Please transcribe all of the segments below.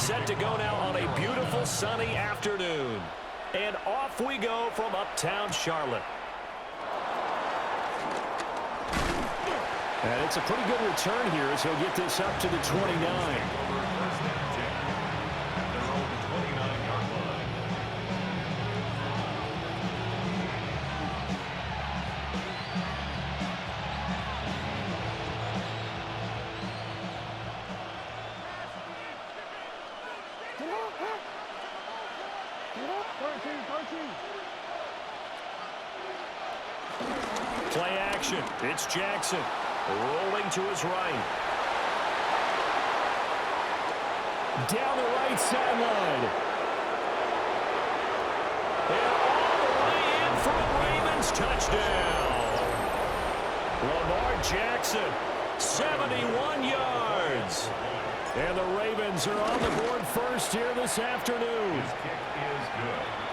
set to go now on a beautiful sunny afternoon. And off we go from uptown Charlotte. And it's a pretty good return here as he'll get this up to the 29. Play action. It's Jackson. Rolling to his right. Down the right sideline. And all the way in for a Ravens touchdown. Lamar Jackson, 71 yards. And the Ravens are on the board first here this afternoon.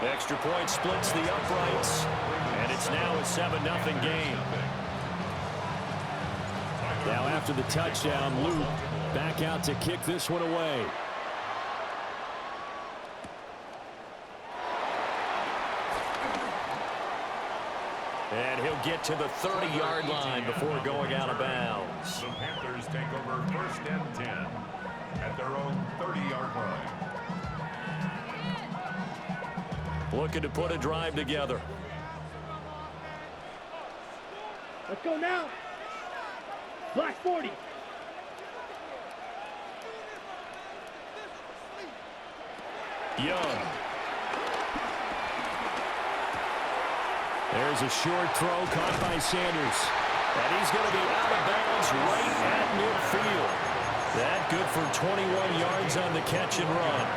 Extra point splits the uprights. And it's now a 7-0 game. Now after the touchdown, Luke back out to kick this one away. And he'll get to the 30-yard line before going out of bounds. The Panthers take over 1st and 10 at their own 30-yard line. Looking to put a drive together. Let's go now. Black 40. Young. There's a short throw caught by Sanders. And he's going to be out of bounds right at midfield. That good for 21 yards on the catch and run.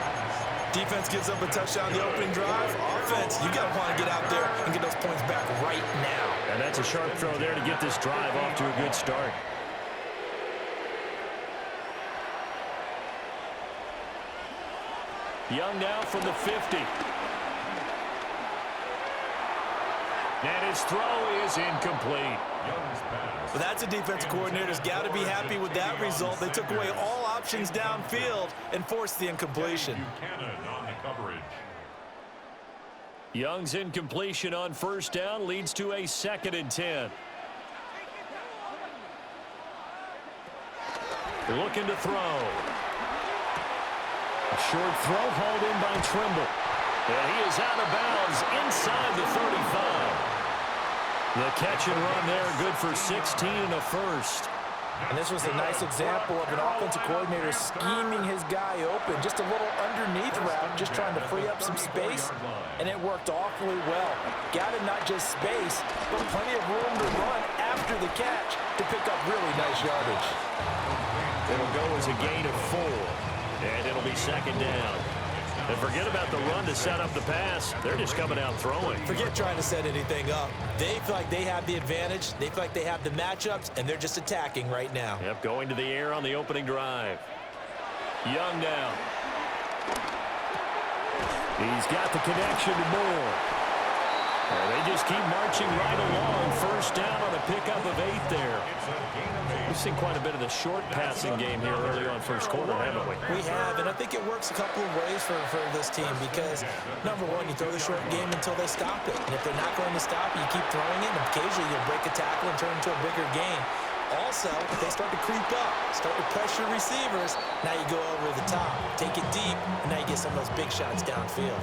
Defense gives up a touchdown the opening drive. Offense, you got to want to get out there and get those points back right now. And that's a sharp throw there to get this drive off to a good start. Young now from the 50. And his throw is incomplete. But that's a defensive coordinator's got to be happy with that result. They took away all options downfield and forced the incompletion. Young's incompletion on first down leads to a 2nd and 10. Looking to throw. A short throw hauled in by Trimble. And he is out of bounds inside the 35. The catch and run there, good for 16 and a first. And this was a nice example of an offensive coordinator scheming his guy open. Just a little underneath route, just trying to free up some space, and it worked awfully well. Got him not just space, but plenty of room to run after the catch to pick up really nice yardage. It'll go as a gain of 4, and it'll be 2nd down. And forget about the run to set up the pass. They're just coming out throwing. Forget trying to set anything up. They feel like they have the advantage. They feel like they have the matchups, and they're just attacking right now. Yep, going to the air on the opening drive. Young now. He's got the connection to Moore. And they just keep marching right along. First down on a pickup of 8 there. We've seen quite a bit of the short passing game here early on first quarter, haven't we? We have, and I think it works a couple of ways for this team because, number one, you throw the short game until they stop it. And if they're not going to stop it, you keep throwing it, and occasionally you'll break a tackle and turn it into a bigger game. Also, if they start to creep up, start to pressure receivers, now you go over the top, take it deep, and now you get some of those big shots downfield.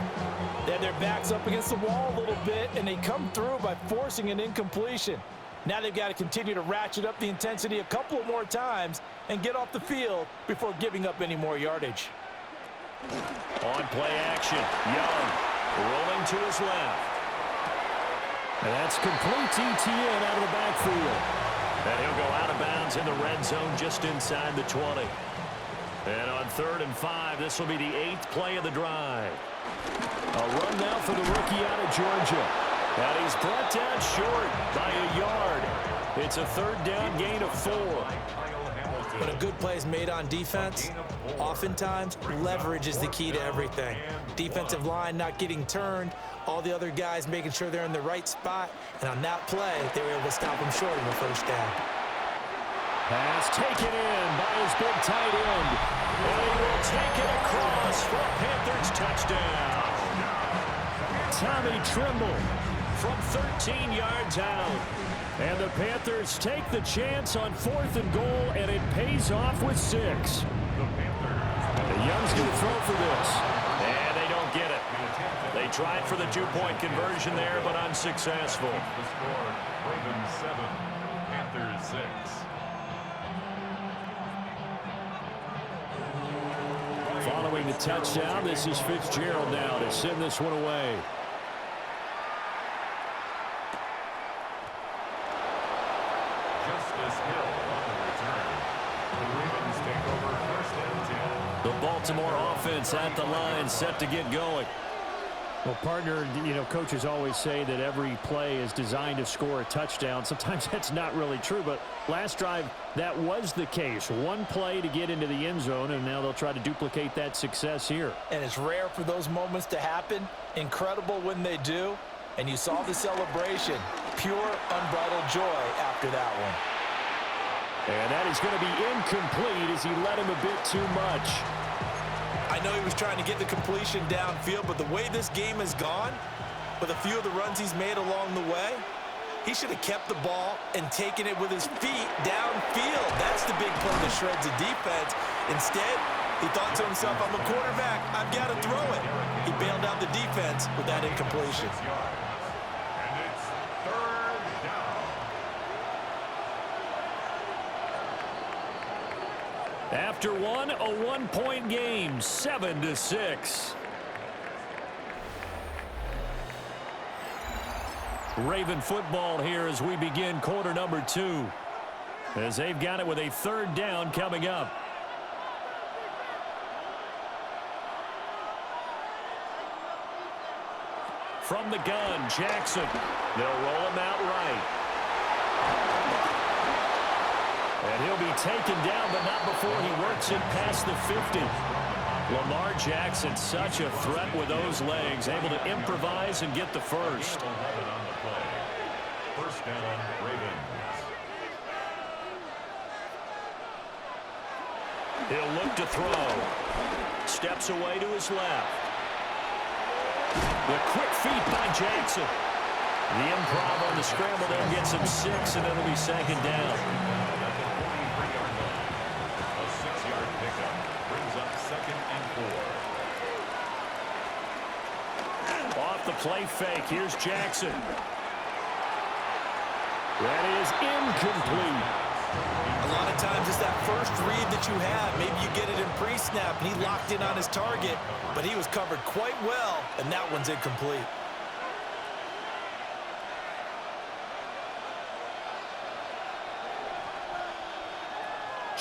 They have their backs up against the wall a little bit, and they come through by forcing an incompletion. Now they've got to continue to ratchet up the intensity a couple of more times and get off the field before giving up any more yardage. On play action, Young rolling to his left. And that's complete to Etienne out of the backfield. And he'll go out of bounds in the red zone just inside the 20. And on 3rd and 5, this will be the 8th play of the drive. A run now for the rookie out of Georgia. And he's brought down short by a yard. It's a 3rd down gain of 4. When a good play is made on defense, oftentimes leverage is the key to everything. Defensive line not getting turned, all the other guys making sure they're in the right spot, and on that play, they were able to stop him short of the first down. Pass taken in by his big tight end. And he will take it across touchdown. Tommy Trimble from 13 yards out. And the Panthers take the chance on 4th and goal, and it pays off with 6. The Young's going to throw for this. And they don't get it. They tried for the 2-point conversion there, but unsuccessful. The score, Ravens 7, Panthers 6. Following the touchdown, this is Fitzgerald now to send this one away. Justice Hill on the return. The Ravens take over 1st and 10. The Baltimore offense at the line, set to get going. Well, partner, you know, coaches always say that every play is designed to score a touchdown. Sometimes that's not really true, but last drive, that was the case. One play to get into the end zone, and now they'll try to duplicate that success here. And it's rare for those moments to happen. Incredible when they do. And you saw the celebration. Pure, unbridled joy after that one. And that is going to be incomplete as he led him a bit too much. I know he was trying to get the completion downfield, but the way this game has gone, with a few of the runs he's made along the way, he should have kept the ball and taken it with his feet downfield. That's the big play that shreds the defense. Instead, he thought to himself, I'm a quarterback, I've got to throw it. He bailed out the defense with that incompletion. And it's 3rd down. After one, a 1-point game, 7-6. Raven football here as we begin quarter number 2. As they've got it with a 3rd down coming up. From the gun, Jackson. They'll roll him out right. And he'll be taken down, but not before he works it past the 50. Lamar Jackson, such a threat with those legs, able to improvise and get the first. 11 on the play. 1st down, Ravens. He'll look to throw. Steps away to his left. The quick feet by Jackson. The improv on the scramble there gets him 6, and it'll be 2nd down. A 6-yard pickup brings up 2nd and 4. Off the play fake. Here's Jackson. That is incomplete. A lot of times it's that first read that you have. Maybe you get it in pre-snap, and he locked in on his target, but he was covered quite well, and that one's incomplete.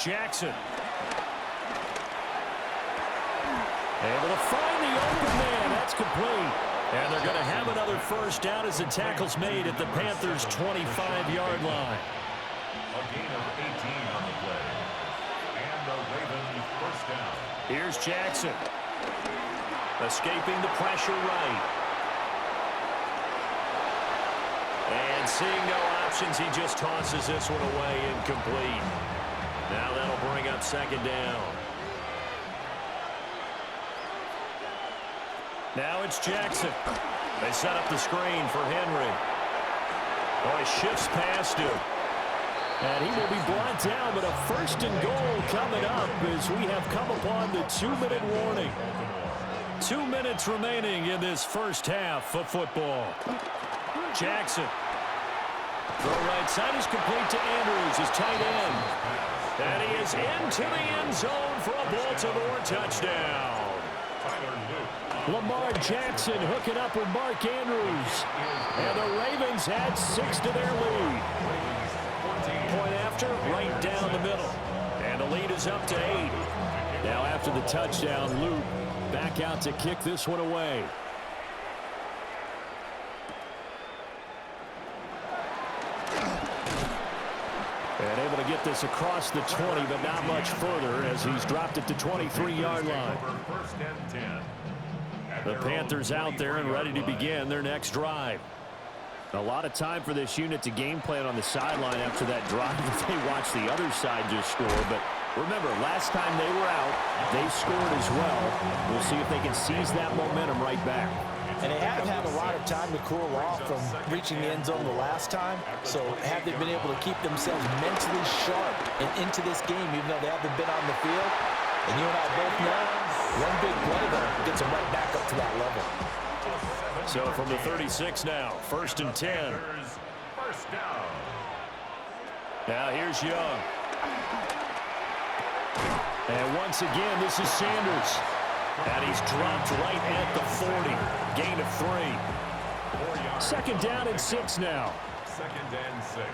Jackson. Able to find the open man. That's complete. And they're going to have another 1st down as the tackle's made at the Panthers' 25-yard line. A gain of 18 on the play. And the Ravens 1st down. Here's Jackson. Escaping the pressure right. And seeing no options, he just tosses this one away, incomplete. Now that'll bring up 2nd down. Now it's Jackson. They set up the screen for Henry. Oh, he shifts past him. And he will be brought down, but a 1st and goal coming up as we have come upon the 2-minute warning. 2 minutes remaining in this first half of football. Jackson. Throw right side is complete to Andrews, his tight end. And he is into the end zone for a Baltimore touchdown. Lamar Jackson hooking up with Mark Andrews. And the Ravens add 6 to their lead. Point after, right down the middle. And the lead is up to 8. Now after the touchdown, Luke back out to kick this one away. And able to get this across the 20, but not much further as he's dropped it to 23-yard line. 1st and 10. The Panthers out there and ready to begin their next drive. A lot of time for this unit to game plan on the sideline after that drive. They watch the other side just score, but Remember, last time they were out, they scored as well. We'll see if they can seize that momentum right back. And they have had a lot of time to cool off from reaching the end zone the last time. So have they been able to keep themselves mentally sharp and into this game, even though they haven't been on the field? And you and I both know, one big play there gets them right back up to that level. So from the 36 now, 1st and 10. First down. Now here's Young. And once again, this is Sanders. And he's dropped right at the 40. Gain of 3. 2nd down and 6 now. 2nd and 6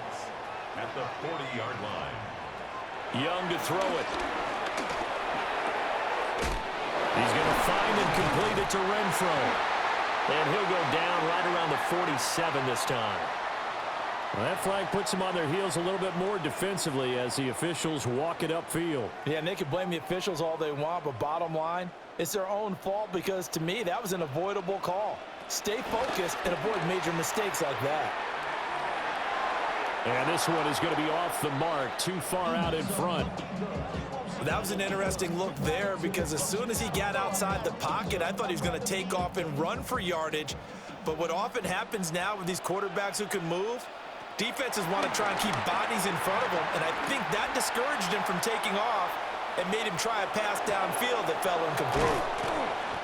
at the 40-yard line. Young to throw it. He's going to find and complete it to Renfro. And he'll go down right around the 47 this time. Well, that flag puts them on their heels a little bit more defensively as the officials walk it upfield. Yeah, and they can blame the officials all they want, but bottom line, it's their own fault because, to me, that was an avoidable call. Stay focused and avoid major mistakes like that. And this one is going to be off the mark, too far out in front. That was an interesting look there because as soon as he got outside the pocket, I thought he was going to take off and run for yardage. But what often happens now with these quarterbacks who can move, defenses want to try and keep bodies in front of them, and I think that discouraged him from taking off and made him try a pass downfield that fell incomplete.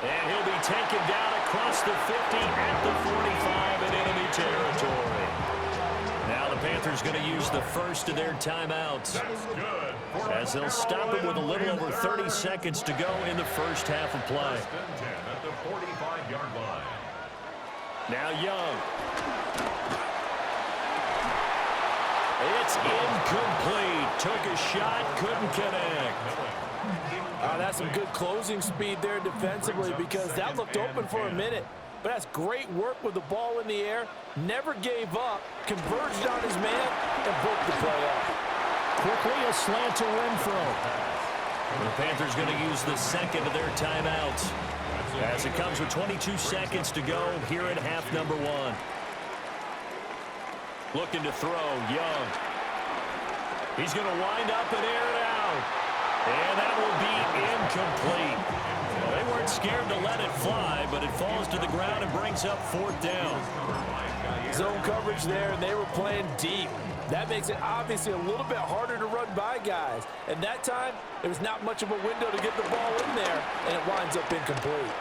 And he'll be taken down across the 50 at the 45 in enemy territory. Now the Panthers going to use the first of their timeouts as they'll stop him with a little over 30 seconds to go in the first half of play. 1st and 10 at the 45-yard line. Now Young. It's incomplete. Took a shot, couldn't connect. That's some good closing speed there defensively because that looked open for a minute. But that's great work with the ball in the air. Never gave up, converged on his man, and broke the play up. Quickly a slant to Renfro. The Panthers going to use the second of their timeouts as it comes with 22 seconds to go here at half number 1. Looking to throw, Young. He's going to wind up and air it out. And that will be incomplete. Well, they weren't scared to let it fly, but it falls to the ground and brings up 4th down. Zone coverage there, and they were playing deep. That makes it obviously a little bit harder to run by guys. And that time, there was not much of a window to get the ball in there, and it winds up incomplete.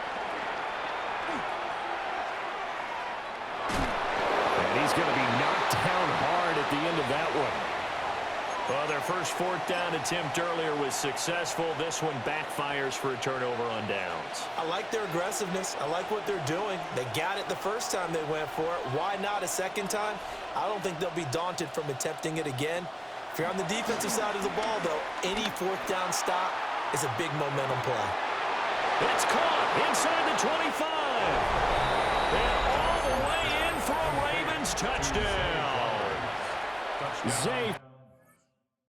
And he's going to be knocked down hard at the end of that one. Well, their first 4th down attempt earlier was successful. This one backfires for a turnover on downs. I like their aggressiveness. I like what they're doing. They got it the first time they went for it. Why not a second time? I don't think they'll be daunted from attempting it again. If you're on the defensive side of the ball, though, any 4th down stop is a big momentum play. It's caught inside the 25. And all the way in for a Ravens touchdown. Zay